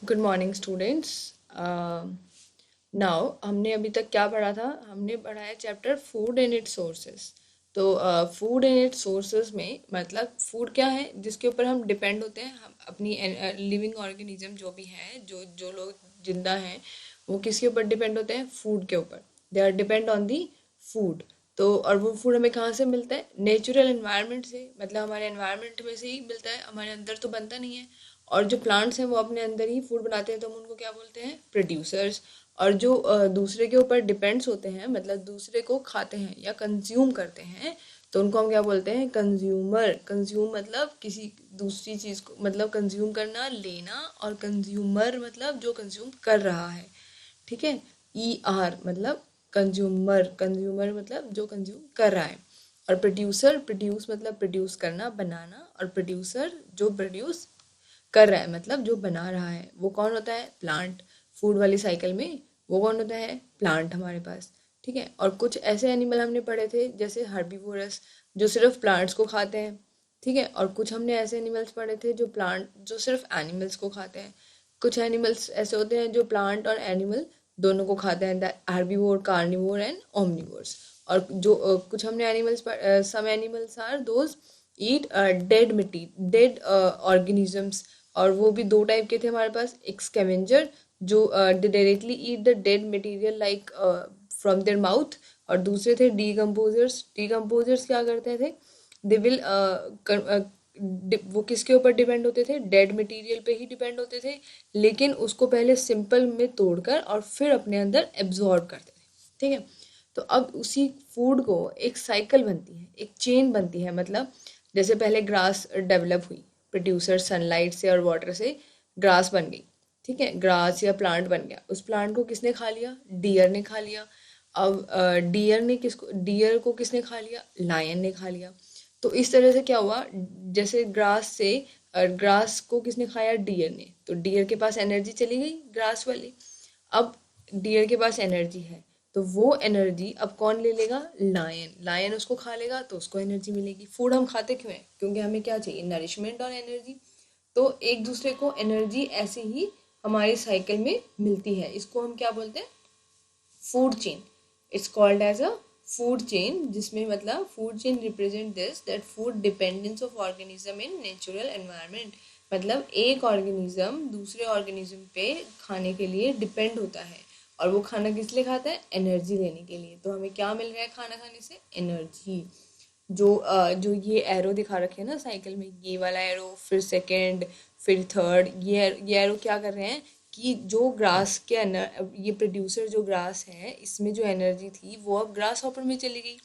Good morning students. Now हमने अभी तक क्या पढ़ा था? हमने पढ़ा है chapter food and it's sources. तो फूड एंड इट्स सोर्सेस में मतलब फूड क्या है जिसके ऊपर हम डिपेंड होते हैं। हम अपनी लिविंग ऑर्गेनिज्म जो भी है, जो जो लोग जिंदा हैं, वो किसके ऊपर डिपेंड होते हैं? फूड के ऊपर। They are depend on the food. तो और वो फूड हमें कहाँ से मिलता है? नेचुरल एनवायरनमेंट से, मतलब हमारे एनवायरनमेंट में से ही मिलता है, हमारे अंदर तो बनता नहीं है। और जो प्लांट्स हैं वो अपने अंदर ही फूड बनाते हैं, तो हम उनको क्या बोलते हैं? प्रोड्यूसर्स। और जो दूसरे के ऊपर डिपेंड्स होते हैं, मतलब दूसरे को खाते हैं या कंज्यूम करते हैं, तो उनको हम क्या बोलते हैं? कंज्यूमर। कंज्यूम मतलब किसी दूसरी चीज़ को, मतलब कंज्यूम करना, लेना। और कंज्यूमर मतलब जो कंज्यूम कर रहा है। ठीक है। ER मतलब कंज्यूमर। कंज्यूमर मतलब जो कंज्यूम कर रहा है। और प्रोड्यूसर, प्रोड्यूस मतलब प्रोड्यूस करना, बनाना। और प्रोड्यूसर जो प्रोड्यूस कर रहा है, मतलब जो बना रहा है, वो कौन होता है? प्लांट। फूड वाली साइकिल में वो कौन होता है? प्लांट हमारे पास। ठीक है। और कुछ ऐसे एनिमल हमने पढ़े थे जैसे हर्बीवोरस, जो सिर्फ प्लांट्स को खाते हैं। ठीक है। और कुछ हमने ऐसे एनिमल्स पढ़े थे जो सिर्फ एनिमल्स को खाते हैं। कुछ एनिमल्स ऐसे होते हैं जो प्लांट और एनिमल दोनों को खाते हैं, the herbivore, carnivore and omnivores. और जो कुछ हमने animals, some animals are those eat dead मिट्टी, डेड ऑर्गेनिजम्स। और वो भी दो टाइप के थे हमारे पास। एक स्कैवेंजर, जो directly eat the dead material like from their mouth. और दूसरे थे डीकम्पोजर्स। डीकम्पोजर्स क्या करते थे? दे विल वो किसके ऊपर डिपेंड होते थे? डेड मटेरियल पे ही डिपेंड होते थे, लेकिन उसको पहले सिंपल में तोड़कर और फिर अपने अंदर एब्जॉर्ब करते थे। ठीक है। तो अब उसी फूड को एक साइकिल बनती है, एक चेन बनती है। मतलब जैसे पहले ग्रास डेवलप हुई, प्रोड्यूसर सनलाइट से और वाटर से ग्रास बन गई। ठीक है। ग्रास या प्लांट बन गया। उस प्लांट को किसने खा लिया? डियर ने खा लिया। अब डियर को किसने खा लिया? लायन ने खा लिया। तो इस तरह से क्या हुआ? जैसे ग्रास को किसने खाया? डियर ने। तो डियर के पास एनर्जी चली गई, ग्रास वाली। अब डियर के पास एनर्जी है, तो वो एनर्जी अब कौन ले लेगा? लायन। लायन उसको खा लेगा तो उसको एनर्जी मिलेगी। फूड हम खाते क्यों हैं? क्योंकि हमें क्या चाहिए? नरिशमेंट और एनर्जी। तो एक दूसरे को एनर्जी ऐसे ही हमारी साइकिल में मिलती है। इसको हम क्या बोलते हैं? Food chain. It's called as a food chain, जिसमें मतलब food chain represent this that food dependence of organism in natural environment. मतलब एक ऑर्गेनिज्म दूसरे ऑर्गेनिज्म पे खाने के लिए डिपेंड होता है। और वो खाना किस लिए खाता है? एनर्जी लेने के लिए। तो हमें क्या मिल रहा है खाना खाने से? एनर्जी। जो ये एरो दिखा रखे हैं ना साइकिल में, ये वाला एरो, फिर सेकंड, फिर थर्ड, ये एरो क्या कर रहे हैं कि जो ग्रास के ये प्रोड्यूसर जो ग्रास है, इसमें जो एनर्जी थी वो अब ग्रास हॉपर में चली गई।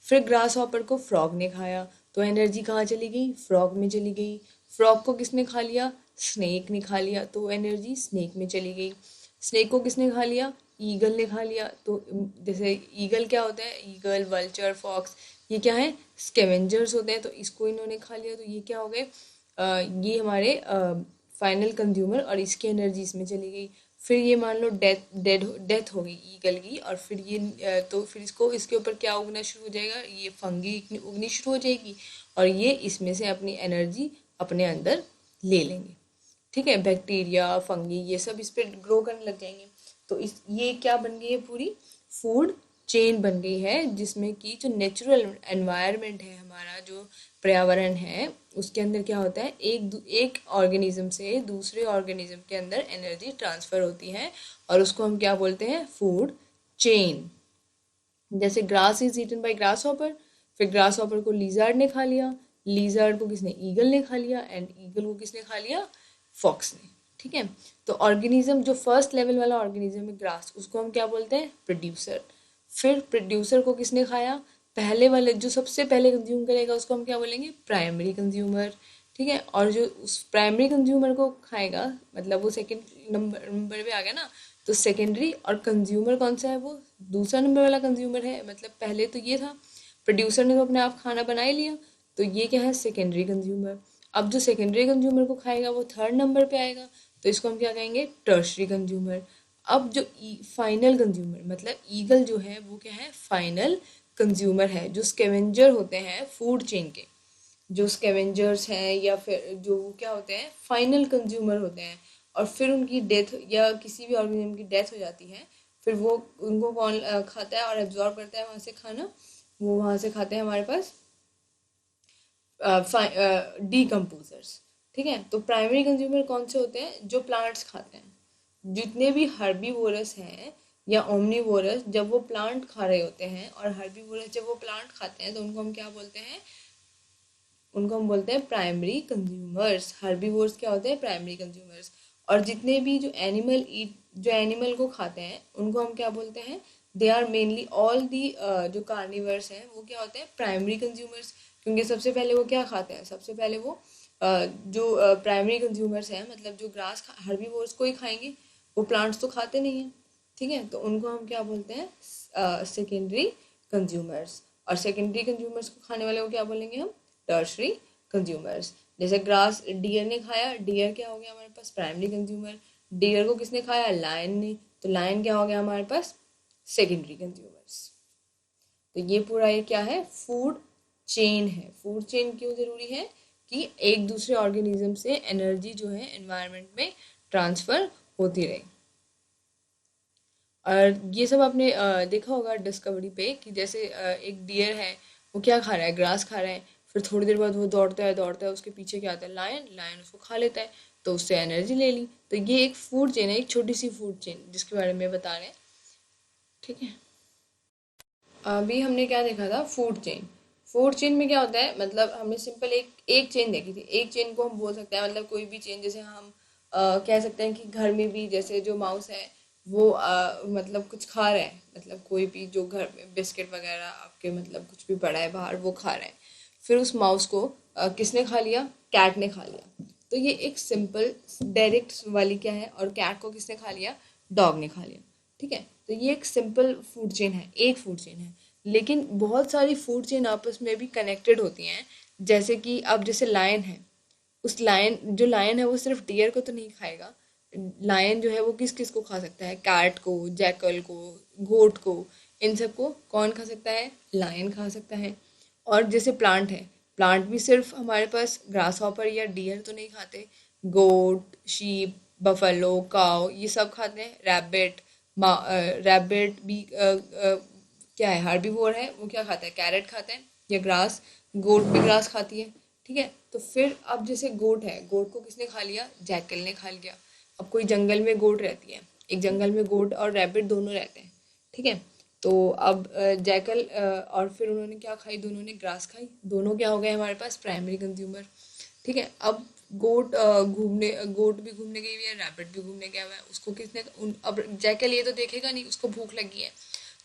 फिर ग्रास हॉपर को फ्रॉग ने खाया, तो एनर्जी कहाँ चली गई? फ्रॉग में चली गई। फ्रॉग को किसने खा लिया? स्नेक ने खा लिया, तो एनर्जी स्नेक में चली गई। स्नेक को किसने खा लिया? ईगल ने खा लिया। तो जैसे ईगल क्या होता है? ईगल, वल्चर, फॉक्स, ये क्या है? स्केवेंजर्स होते हैं। तो इसको इन्होंने खा लिया, तो ये क्या हो गए? ये हमारे फाइनल कंज्यूमर, और इसकी एनर्जी इसमें चली गई। फिर ये मान लो डेथ हो गई ईगल की, और फिर तो फिर इसको इसके ऊपर क्या उगना शुरू हो जाएगा? ये फंगी उगनी शुरू हो जाएगी, और ये इसमें से अपनी एनर्जी अपने अंदर ले लेंगे। ठीक है। बैक्टीरिया, फंगी, ये सब इस पर ग्रो करने लग जाएंगे। तो इस ये क्या बन गई है? पूरी फूड चेन बन गई है, जिसमें कि जो नेचुरल एनवायरनमेंट है, हमारा जो पर्यावरण है, उसके अंदर क्या होता है? एक ऑर्गेनिज्म से दूसरे ऑर्गेनिज्म के अंदर एनर्जी ट्रांसफर होती है, और उसको हम क्या बोलते हैं? Food chain. जैसे grass is eaten by grasshopper, फिर ग्रास हॉपर को लीजर्ड ने खा लिया, लीजर्ड को किसने? ईगल ने खा लिया, एंड ईगल को किसने खा लिया? फॉक्स ने। ठीक है। तो ऑर्गेनिज्म जो फर्स्ट लेवल वाला ऑर्गेनिज्म है ग्रास, उसको हम क्या बोलते हैं? प्रोड्यूसर। फिर प्रोड्यूसर को किसने खाया? पहले वाले जो सबसे पहले कंज्यूम करेगा उसको हम क्या बोलेंगे? Primary consumer. ठीक है। और जो उस प्राइमरी कंज्यूमर को खाएगा, मतलब वो सेकंड नंबर पे आ गया ना, तो सेकेंडरी। और कंज्यूमर कौन सा है? वो दूसरा नंबर वाला कंज्यूमर है। मतलब पहले तो ये था, प्रोड्यूसर ने तो अपने आप खाना बना ही लिया, तो ये क्या है? Secondary consumer. अब जो सेकेंडरी कंज्यूमर को खाएगा वो थर्ड नंबर पे आएगा, तो इसको हम क्या कहेंगे? Tertiary consumer. अब जो फाइनल कंज्यूमर, मतलब ईगल जो है, वो क्या है? फाइनल कंज्यूमर है। जो स्केवेंजर होते हैं फूड चेन के, जो स्केवेंजर्स हैं, या फिर जो क्या होते हैं? फाइनल कंज्यूमर होते हैं, और फिर उनकी डेथ या किसी भी ऑर्गेनिज्म की डेथ हो जाती है, फिर वो उनको कौन खाता है और एब्जॉर्ब करता है वहाँ से खाना? वो वहाँ से खाते हैं हमारे पास डीकम्पोजर्स। ठीक है, तो प्राइमरी कंज्यूमर कौन से होते हैं? जो प्लांट्स खाते हैं। जितने भी हर्बीवोरस हैं या ओमनीवोरस, जब वो प्लांट खा रहे होते हैं, और हर्बीवोरस जब वो प्लांट खाते हैं, तो उनको हम क्या बोलते हैं? उनको हम बोलते हैं प्राइमरी कंज्यूमर्स। हर्बीवोर्स क्या होते हैं? Primary consumers. और जितने भी जो एनिमल को खाते हैं, उनको हम क्या बोलते हैं? They are mainly all the जो कार्निवर्स हैं, वो क्या होते हैं? Primary consumers. क्योंकि सबसे पहले वो क्या खाते हैं? सबसे पहले वो जो प्राइमरी कंज्यूमर्स हैं, मतलब जो ग्रास हर्बीवोर्स को ही खाएंगे, वो प्लांट्स तो खाते नहीं हैं। ठीक है, तो उनको हम क्या बोलते हैं? Secondary consumers. और सेकेंडरी कंज्यूमर्स को खाने वाले को क्या बोलेंगे हम? Tertiary consumers. जैसे ग्रास डियर ने खाया, डियर क्या हो गया हमारे पास? Primary consumer. डियर को किसने खाया? लायन ने, तो लायन क्या हो गया हमारे पास? Secondary consumers. तो ये पूरा ये क्या है? फूड चेन है। फूड चेन क्यों जरूरी है? कि एक दूसरे ऑर्गेनिज्म से एनर्जी जो है एनवायरनमेंट में ट्रांसफर होती रहे। और ये सब आपने देखा होगा डिस्कवरी पे कि जैसे एक डियर है, वो क्या खा रहा है? ग्रास खा रहा है। फिर थोड़ी देर बाद वो दौड़ता है, उसके पीछे क्या आता है? लायन। लायन उसको खा लेता है, तो उससे एनर्जी ले ली। तो ये एक फूड चेन है, एक छोटी सी फूड चेन जिसके बारे में बता रहे हैं। ठीक है, अभी हमने क्या देखा था? Food chain. फूड चेन में क्या होता है? मतलब हमने सिंपल एक एक चेन देखी थी। एक चेन को हम बोल सकते हैं, मतलब कोई भी चेन, जैसे हम कह सकते हैं कि घर में भी जैसे जो माउस है, वो मतलब कुछ खा रहा है, मतलब कोई भी जो घर में बिस्किट वगैरह आपके मतलब कुछ भी पड़ा है बाहर, वो खा रहा है। फिर उस माउस को किसने खा लिया? कैट ने खा लिया। तो ये एक सिंपल डायरेक्ट वाली क्या है? और कैट को किसने खा लिया? डॉग ने खा लिया। ठीक है, तो ये एक सिंपल फूड चेन है, एक फूड चेन है। लेकिन बहुत सारी फूड चेन आपस में भी कनेक्टेड होती हैं। जैसे कि अब जैसे लायन है, उस लायन जो लायन है वो सिर्फ डियर को तो नहीं खाएगा। लायन जो है वो किस किस को खा सकता है? कैट को, जैकल को, गोट को। इन सबको कौन खा सकता है? लायन खा सकता है। और जैसे प्लांट है, प्लांट भी सिर्फ हमारे पास ग्रास हॉपर या डियर तो नहीं खाते। गोट, शीप, बफलो, काव, ये सब खाते हैं। रैबिट, रैबिट भी क्या है? हार्बीवोर है। वो क्या खाता है? कैरेट खाता है या ग्रास। गोट भी ग्रास खाती है। ठीक है, तो फिर अब जैसे गोट है, गोट को किसने खा लिया? जैकल ने खा लिया। अब कोई जंगल में गोट रहती है, एक जंगल में गोट और रैबिट दोनों रहते हैं। ठीक है, तो अब जैकल और फिर उन्होंने क्या खाई? दोनों ने ग्रास खाई। दोनों क्या हो गए हमारे पास? Primary consumer. ठीक है, अब गोट भी घूमने गई हुई है, रैबिट भी घूमने गया हुआ है। उसको अब जैकल ये तो देखेगा नहीं, उसको भूख लगी है,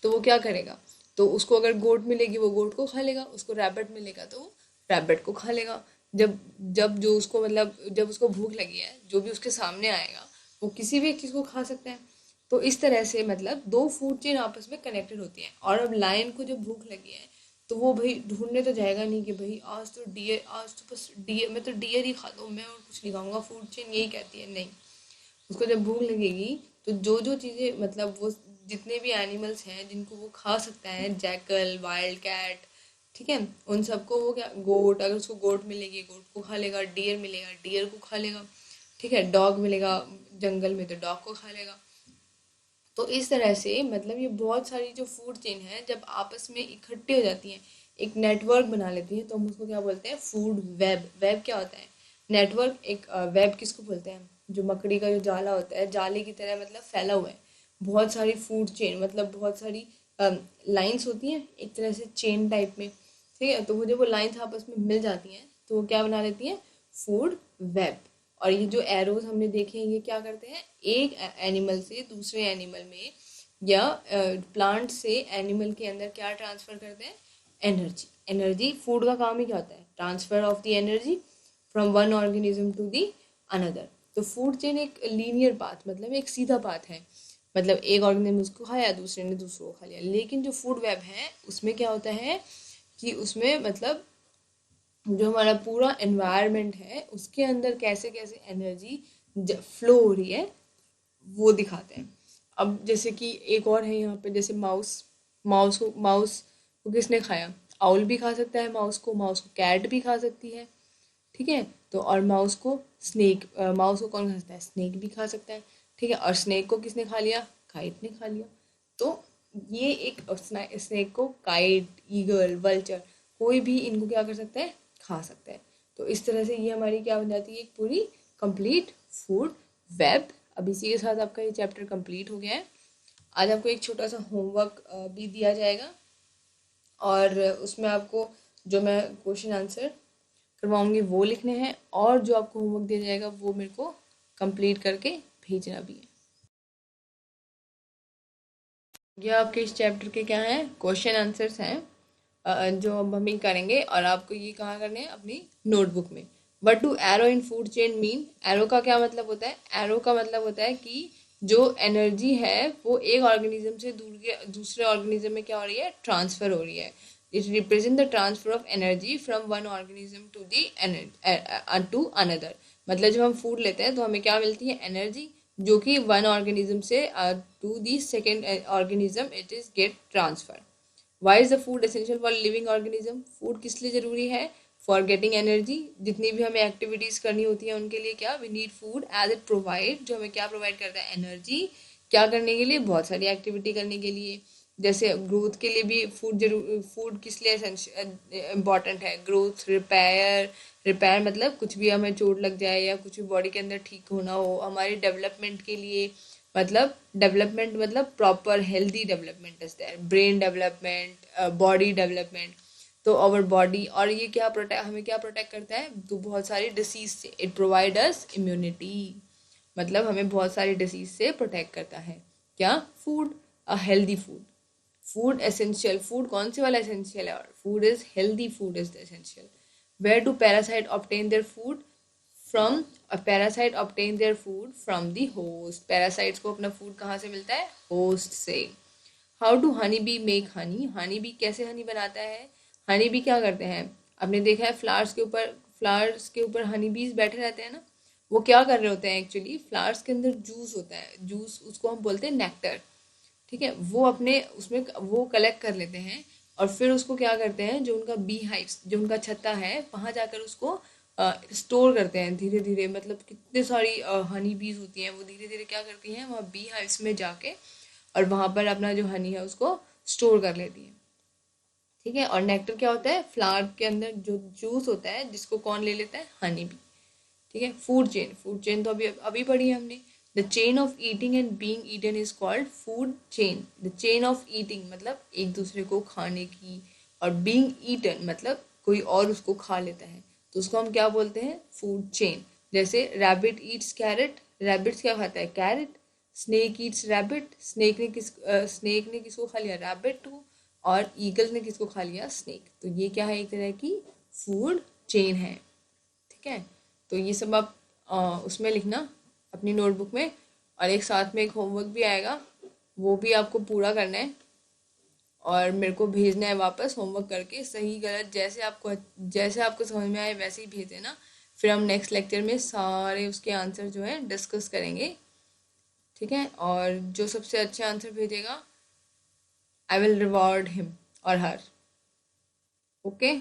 तो वो क्या करेगा? तो उसको अगर गोट मिलेगी, वो गोट को खा लेगा। उसको रैबिट मिलेगा, तो वो रैबिट को खा लेगा। जब जब जो उसको मतलब जब उसको भूख लगी है, जो भी उसके सामने आएगा, वो किसी भी एक चीज़ को खा सकता है। तो इस तरह से मतलब दो फूड चेन आपस में कनेक्टेड होती हैं। और अब लायन को जब भूख लगी है, तो वो भाई ढूंढने तो जाएगा नहीं कि भाई आज तो बस डियर, मैं तो डियर ही खाता हूँ, मैं और कुछ नहीं खाऊंगा। फूड चेन यही कहती है, नहीं। उसको जब भूख लगेगी, तो जो जो चीज़ें मतलब वो जितने भी एनिमल्स हैं जिनको वो खा सकता है, जैकल, वाइल्ड कैट, ठीक है, उन सबको वो क्या, गोट, अगर उसको गोट मिलेगी गोट को खा लेगा, डियर मिलेगा डियर को खा लेगा। ठीक है, डॉग मिलेगा जंगल में तो डॉग को खा लेगा। तो इस तरह से मतलब ये बहुत सारी जो फूड चेन है, जब आपस में इकट्ठी हो जाती हैं, एक नेटवर्क बना लेती हैं, तो हम उसको क्या बोलते हैं? Food web. वेब क्या होता है? नेटवर्क। एक वेब किसको बोलते हैं? जो मकड़ी का जो जाला होता है, जाले की तरह मतलब फैला हुआ है। बहुत सारी फूड चेन, मतलब बहुत सारी लाइंस होती हैं एक तरह से चेन टाइप में। ठीक है, तो वो जब वो लाइंस आपस में मिल जाती हैं, तो वो क्या बना लेती हैं? Food web. और ये जो एरोज हमने देखे हैं, ये क्या करते हैं? एक एनिमल से दूसरे एनिमल में या प्लांट से एनिमल के अंदर क्या ट्रांसफर करते हैं? एनर्जी। एनर्जी, फूड का काम ही क्या होता है? Transfer of the energy from one organism to the another. तो फूड चेन एक लीनियर पाथ, मतलब एक सीधा पाथ है। मतलब एक ऑर्गेनिज्म उसको खाया, दूसरे ने दूसरे को खा लिया। लेकिन जो फूड वेब है, उसमें क्या होता है कि उसमें मतलब जो हमारा पूरा एनवायरनमेंट है, उसके अंदर कैसे कैसे एनर्जी फ्लो हो रही है, वो दिखाते हैं। अब जैसे कि एक और है यहाँ पे, जैसे माउस। माउस को किसने खाया? आउल भी खा सकता है माउस को। माउस को कैट भी खा सकती है। ठीक है। तो और माउस को स्नेक, माउस को कौन खा सकता है? स्नेक भी खा सकता है। ठीक है, और स्नेक को किसने खा लिया? काइट ने खा लिया। तो ये एक स्नेक को काइट, ईगल, वल्चर, कोई भी इनको क्या कर सकता है? खा सकता है। तो इस तरह से ये हमारी क्या बन जाती है? एक पूरी कंप्लीट फूड वेब। अब इसी के साथ आपका ये चैप्टर कंप्लीट हो गया है। आज आपको एक छोटा सा होमवर्क भी दिया जाएगा, और उसमें आपको जो मैं क्वेश्चन आंसर करवाऊंगी वो लिखने हैं, और जो आपको होमवर्क दिया जाएगा वो मेरे को कंप्लीट करके भेजना भी है। ये आपके इस चैप्टर के क्या हैं? क्वेश्चन आंसर्स हैं, जो अब हम ही करेंगे, और आपको ये कहाँ करने हैं? अपनी नोटबुक में। What do arrow in food chain mean? Arrow का क्या मतलब होता है? एरो का मतलब होता है कि जो एनर्जी है वो एक ऑर्गेनिज्म से दूसरे ऑर्गेनिज्म में क्या हो रही है? ट्रांसफर हो रही है। It represent the transfer of energy from one organism to the to another. मतलब जब हम फूड लेते हैं तो हमें क्या मिलती है? एनर्जी, जो कि वन ऑर्गेनिज्म से to the second organism it is get transfer. Why is the food essential for living organism? Food किस लिए जरूरी है? For getting energy. जितनी भी हमें एक्टिविटीज करनी होती है उनके लिए क्या? We need food as it provide, जो हमें क्या प्रोवाइड करता है? एनर्जी। क्या करने के लिए? बहुत सारी एक्टिविटी करने के लिए। जैसे ग्रोथ के लिए भी फूड जरूर, फूड किस लिए इम्पॉर्टेंट है? ग्रोथ, रिपेयर, रिपेयर मतलब कुछ भी हमें चोट लग जाए या कुछ भी बॉडी के अंदर ठीक होना हो, हमारी डेवलपमेंट के लिए। मतलब डेवलपमेंट मतलब proper healthy development is there, brain development, body development. तो आवर बॉडी, और ये क्या प्रोटेक्ट, हमें क्या प्रोटेक्ट करता है? तो बहुत सारी डिसीज से। इट प्रोवाइड अस इम्यूनिटी, मतलब हमें बहुत सारी डिसीज से प्रोटेक्ट करता है। क्या? Food, a healthy food. Food essential, food कौन से वाला एसेंशियल है? और food is healthy, food is the essential. Where do parasite obtain their food? From, a parasite obtain their food from the host. Parasites को अपना food कहाँ से मिलता है? होस्ट से। How do honey bee make honey? Honey bee कैसे honey बनाता है? हनी बी क्या करते हैं? आपने देखा है फ्लावर्स के ऊपर हनी बीज बैठे रहते हैं ना। वो क्या कर रहे होते हैं? एक्चुअली फ्लावर्स के अंदर जूस होता है, जूस उसको हम बोलते हैं नेक्टर। ठीक है, वो अपने उसमें वो कलेक्ट कर लेते हैं, और फिर उसको क्या करते हैं? जो उनका बी हाइव्स, जो उनका छत्ता है, वहां जाकर उसको स्टोर करते हैं धीरे धीरे। मतलब कितने सारी हनी बीज होती हैं, वो धीरे धीरे क्या करती हैं? वहाँ बी हाइव्स में जाके और वहां पर अपना जो हनी है उसको स्टोर कर लेती है। ठीक है, और नेक्टर क्या होता है? फ्लावर के अंदर जो जूस होता है जिसको कौन ले लेता है? Honey bee. ठीक है, फूड चेन, फूड चेन तो अभी अभी पढ़ी है हमने। The chain of eating and being eaten is called food chain. The chain of eating मतलब एक दूसरे को खाने की, और बीइंग ईटन मतलब कोई और उसको खा लेता है, तो उसको हम क्या बोलते हैं? Food chain. जैसे रैबिट ईट्स कैरेट, रैबिट्स क्या खाता है? Carrot. Snake eats rabbit, snake ने किसको खा लिया? रैबिट को। और ईगल ने किसको खा लिया? स्नेक। तो ये क्या है? एक तरह की फूड चेन है। ठीक है, तो ये सब आप उसमें लिखना अपनी नोटबुक में, और एक साथ में एक होमवर्क भी आएगा, वो भी आपको पूरा करना है, और मेरे को भेजना है वापस होमवर्क करके। सही गलत जैसे आपको समझ में आए वैसे ही भेज देना। फिर हम नेक्स्ट लेक्चर में सारे उसके आंसर जो है डिस्कस करेंगे। ठीक है, और जो सबसे अच्छे आंसर भेजेगा, आई विल रिवॉर्ड हिम और हर। ओके।